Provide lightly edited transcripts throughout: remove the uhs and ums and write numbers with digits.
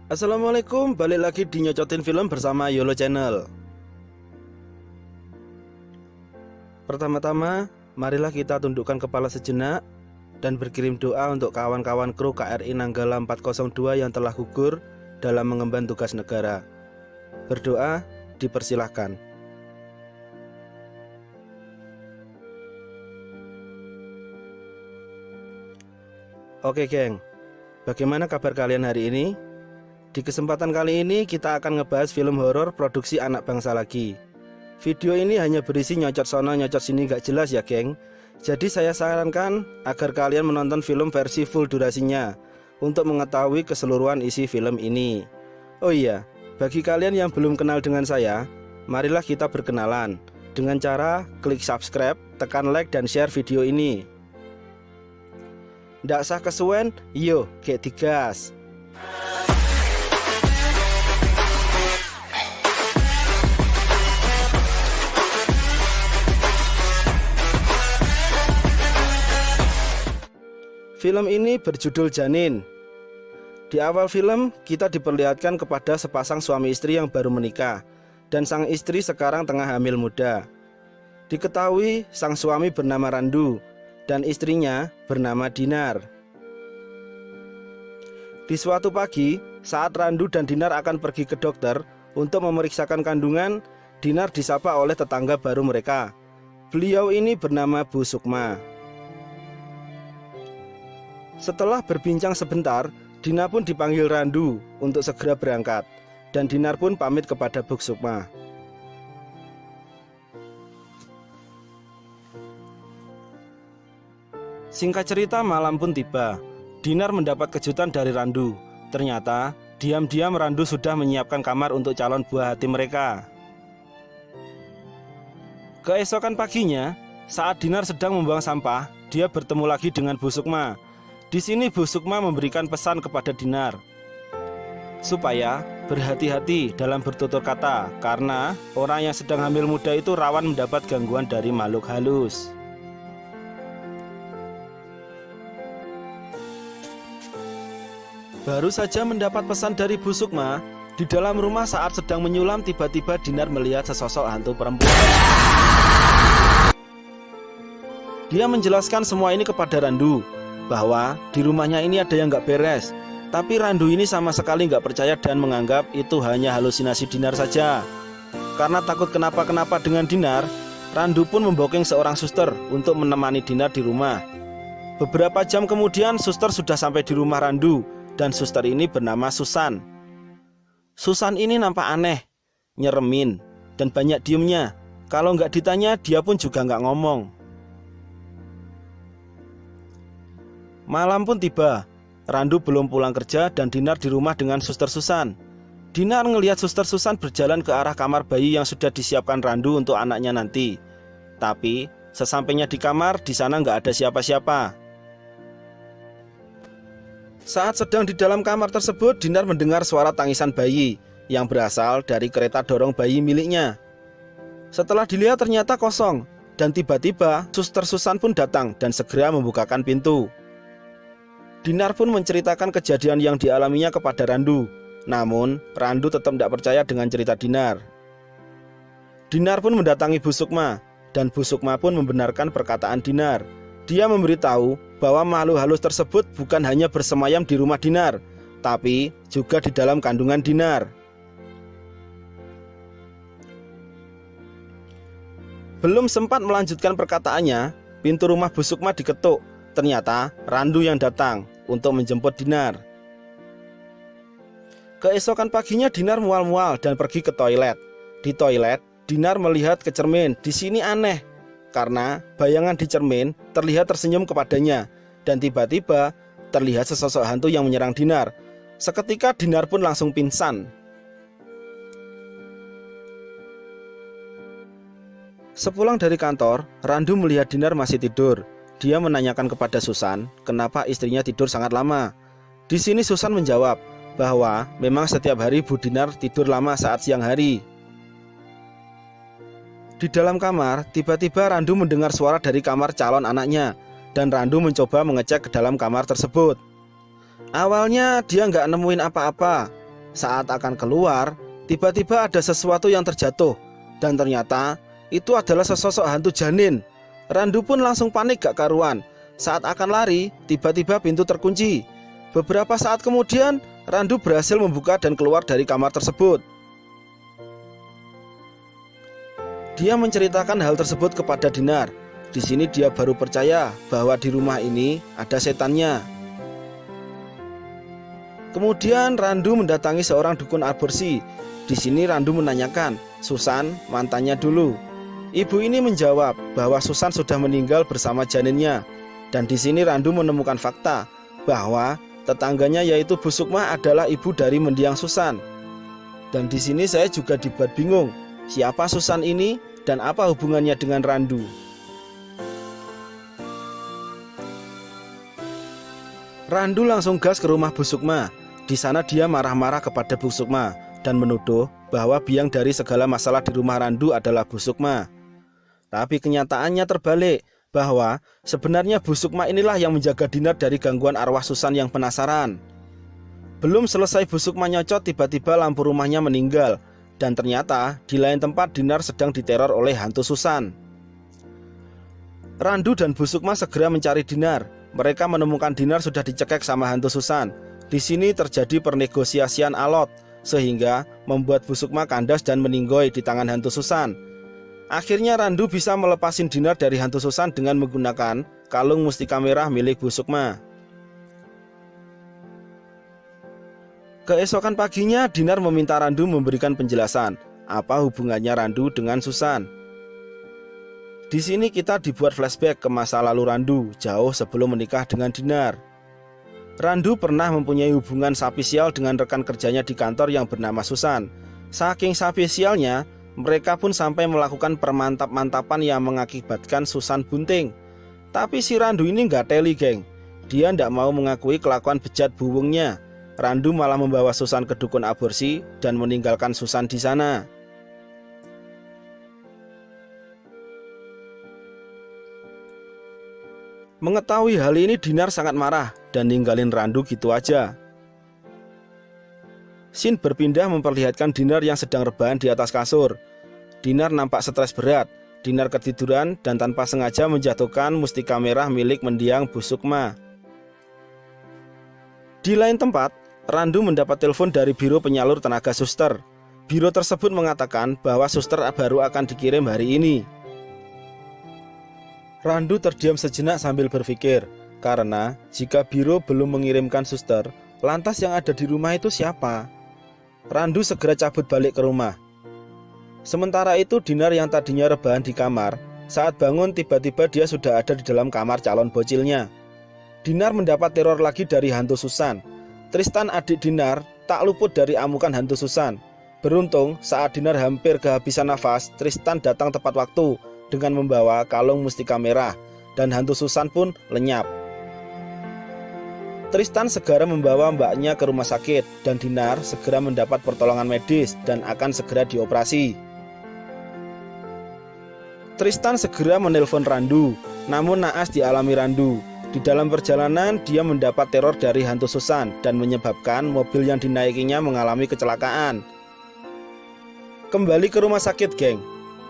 Assalamualaikum, balik lagi di Nyocotin Film bersama YOLO Channel. Pertama-tama, marilah kita tundukkan kepala sejenak dan berkirim doa untuk kawan-kawan kru KRI Nanggala 402 yang telah gugur dalam mengemban tugas negara. Berdoa dipersilahkan. Oke geng, bagaimana kabar kalian hari ini? Di kesempatan kali ini kita akan ngebahas film horor produksi anak bangsa lagi. Video ini hanya berisi nyocot sono nyocot sini gak jelas ya geng. Jadi saya sarankan agar kalian menonton film versi full durasinya untuk mengetahui keseluruhan isi film ini. Oh iya, bagi kalian yang belum kenal dengan saya, marilah kita berkenalan dengan cara klik subscribe, tekan like dan share video ini. Ndak sah kesuwen, yo gek digas. Film ini berjudul Janin. Di awal film kita diperlihatkan kepada sepasang suami istri yang baru menikah, dan sang istri sekarang tengah hamil muda. Diketahui sang suami bernama Randu dan istrinya bernama Dinar. Di suatu pagi, saat Randu dan Dinar akan pergi ke dokter untuk memeriksakan kandungan, Dinar disapa oleh tetangga baru mereka. Beliau ini bernama Bu Sukma. Setelah berbincang sebentar, Dinar pun dipanggil Randu untuk segera berangkat, dan Dinar pun pamit kepada Bu Sukma. Singkat cerita, malam pun tiba. Dinar mendapat kejutan dari Randu. Ternyata diam-diam Randu sudah menyiapkan kamar untuk calon buah hati mereka. Keesokan paginya, saat Dinar sedang membuang sampah, dia bertemu lagi dengan Bu Sukma. Di sini Bu Sukma memberikan pesan kepada Dinar supaya berhati-hati dalam bertutur kata, karena orang yang sedang hamil muda itu rawan mendapat gangguan dari makhluk halus. Baru saja mendapat pesan dari Bu Sukma, di dalam rumah saat sedang menyulam tiba-tiba Dinar melihat sesosok hantu perempuan. Dia menjelaskan semua ini kepada Randu, bahwa di rumahnya ini ada yang gak beres. Tapi Randu ini sama sekali gak percaya dan menganggap itu hanya halusinasi Dinar saja. Karena takut kenapa-kenapa dengan Dinar, Randu pun membooking seorang suster untuk menemani Dinar di rumah. Beberapa jam kemudian suster sudah sampai di rumah Randu, dan suster ini bernama Susan. Susan ini nampak aneh, nyeremin, dan banyak diemnya. Kalau nggak ditanya, dia pun juga nggak ngomong. Malam pun tiba. Randu belum pulang kerja dan Dinar di rumah dengan suster Susan. Dinar ngelihat suster Susan berjalan ke arah kamar bayi yang sudah disiapkan Randu untuk anaknya nanti. Tapi sesampainya di kamar, di sana nggak ada siapa-siapa. Saat sedang di dalam kamar tersebut, Dinar mendengar suara tangisan bayi yang berasal dari kereta dorong bayi miliknya. Setelah dilihat ternyata kosong, dan tiba-tiba suster Susan pun datang dan segera membukakan pintu. Dinar pun menceritakan kejadian yang dialaminya kepada Randu. Namun Randu tetap tidak percaya dengan cerita Dinar. Dinar pun mendatangi Bu Sukma, dan Bu Sukma pun membenarkan perkataan Dinar. Dia memberitahu bahwa makhluk halus tersebut bukan hanya bersemayam di rumah Dinar, tapi juga di dalam kandungan Dinar. Belum sempat melanjutkan perkataannya, pintu rumah Bu Sukma diketuk. Ternyata Randu yang datang untuk menjemput Dinar. Keesokan paginya Dinar mual-mual dan pergi ke toilet. Di toilet, Dinar melihat ke cermin. Di sini aneh, karena bayangan di cermin terlihat tersenyum kepadanya, dan tiba-tiba terlihat sesosok hantu yang menyerang Dinar. Seketika Dinar pun langsung pingsan. Sepulang dari kantor, Randu melihat Dinar masih tidur. Dia menanyakan kepada Susan kenapa istrinya tidur sangat lama. Di sini Susan menjawab bahwa memang setiap hari Bu Dinar tidur lama saat siang hari. Di dalam kamar, tiba-tiba Randu mendengar suara dari kamar calon anaknya, dan Randu mencoba mengecek ke dalam kamar tersebut. Awalnya dia nggak nemuin apa-apa, Saat akan keluar, tiba-tiba ada sesuatu yang terjatuh, dan ternyata itu adalah sesosok hantu janin. Randu pun langsung panik gak karuan. Saat akan lari, tiba-tiba pintu terkunci. Beberapa saat kemudian, Randu berhasil membuka dan keluar dari kamar tersebut. Dia menceritakan hal tersebut kepada Dinar. Di sini dia baru percaya bahwa di rumah ini ada setannya. Kemudian Randu mendatangi seorang dukun aborsi. Di sini Randu menanyakan Susan mantannya dulu. Ibu ini menjawab bahwa Susan sudah meninggal bersama janinnya. Dan di sini Randu menemukan fakta bahwa tetangganya yaitu Bu Sukma adalah ibu dari mendiang Susan. Dan di sini saya juga dibuat bingung, siapa Susan ini dan apa hubungannya dengan Randu. Randu langsung gas ke rumah Bu Sukma. Di sana dia marah-marah kepada Bu Sukma dan menuduh bahwa biang dari segala masalah di rumah Randu adalah Bu Sukma. Tapi kenyataannya terbalik, bahwa sebenarnya Bu Sukma inilah yang menjaga Dinar dari gangguan arwah Susan yang penasaran. Belum selesai Bu Sukma nyocot, tiba-tiba lampu rumahnya meninggal. Dan ternyata di lain tempat Dinar sedang diteror oleh hantu Susan. Randu dan Bu Sukma segera mencari Dinar. Mereka menemukan Dinar sudah dicekek sama hantu Susan. Di sini terjadi pernegosiasian alot, sehingga membuat Bu Sukma kandas dan meninggoy di tangan hantu Susan. Akhirnya Randu bisa melepasin Dinar dari hantu Susan dengan menggunakan kalung mustika merah milik Bu Sukma. Keesokan paginya Dinar meminta Randu memberikan penjelasan apa hubungannya Randu dengan Susan. Di sini kita dibuat flashback ke masa lalu Randu jauh sebelum menikah dengan Dinar. Randu pernah mempunyai hubungan spesial dengan rekan kerjanya di kantor yang bernama Susan. Saking spesialnya, mereka pun sampai melakukan permantap-mantapan yang mengakibatkan Susan bunting. Tapi si Randu ini nggak teli, geng. Dia nggak mau mengakui kelakuan bejat buwungnya. Randu malah membawa Susan ke dukun aborsi dan meninggalkan Susan di sana. Mengetahui hal ini, Dinar sangat marah dan ninggalin Randu gitu aja. Scene berpindah memperlihatkan Dinar yang sedang rebahan di atas kasur. Dinar nampak stres berat. Dinar ketiduran dan tanpa sengaja menjatuhkan mustika merah milik mendiang Bu Sukma. Di lain tempat, Randu mendapat telepon dari biro penyalur tenaga suster. Biro tersebut mengatakan bahwa suster baru akan dikirim hari ini. Randu terdiam sejenak sambil berpikir, karena jika biro belum mengirimkan suster, lantas yang ada di rumah itu siapa? Randu segera cabut balik ke rumah. Sementara itu Dinar yang tadinya rebahan di kamar, saat bangun tiba-tiba dia sudah ada di dalam kamar calon bocilnya. Dinar mendapat teror lagi dari hantu Susan. Tristan, adik Dinar, tak luput dari amukan hantu Susan. Beruntung saat Dinar hampir kehabisan nafas, Tristan datang tepat waktu dengan membawa kalung mustika merah, dan hantu Susan pun lenyap. Tristan segera membawa mbaknya ke rumah sakit, dan Dinar segera mendapat pertolongan medis dan akan segera dioperasi. Tristan segera menelpon Randu, namun naas dialami Randu. Di dalam perjalanan dia mendapat teror dari hantu Susan dan menyebabkan mobil yang dinaikinya mengalami kecelakaan. Kembali ke rumah sakit, geng.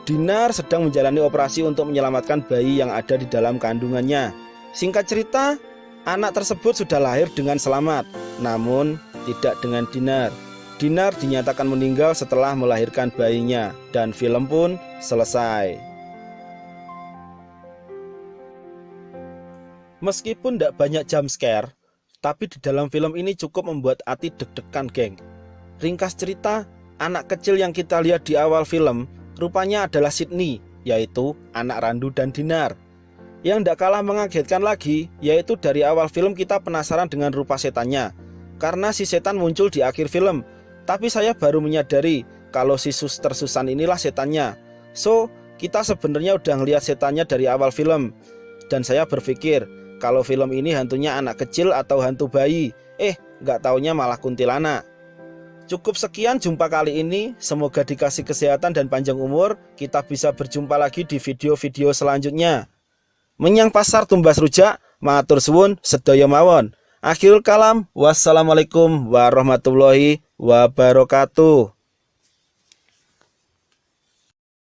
Dinar sedang menjalani operasi untuk menyelamatkan bayi yang ada di dalam kandungannya. Singkat cerita, anak tersebut sudah lahir dengan selamat, namun tidak dengan Dinar. Dinar dinyatakan meninggal setelah melahirkan bayinya, dan film pun selesai. Meskipun tidak banyak jump scare, tapi di dalam film ini cukup membuat hati deg-degan, geng. Ringkas cerita, anak kecil yang kita lihat di awal film rupanya adalah Sydney, yaitu anak Randu dan Dinar. Yang tidak kalah mengagetkan lagi, yaitu dari awal film kita penasaran dengan rupa setannya, karena si setan muncul di akhir film. Tapi saya baru menyadari kalau si suster Susan inilah setannya. So, kita sebenarnya udah ngelihat setannya dari awal film. Dan saya berpikir, kalau film ini hantunya anak kecil atau hantu bayi, nggak taunya malah kuntilanak. Cukup sekian jumpa kali ini, semoga dikasih kesehatan dan panjang umur. Kita bisa berjumpa lagi di video-video selanjutnya. Menyang pasar tumbas rujak, matur suwun sedaya mawon. Akhirul kalam, wassalamualaikum warahmatullahi wabarakatuh.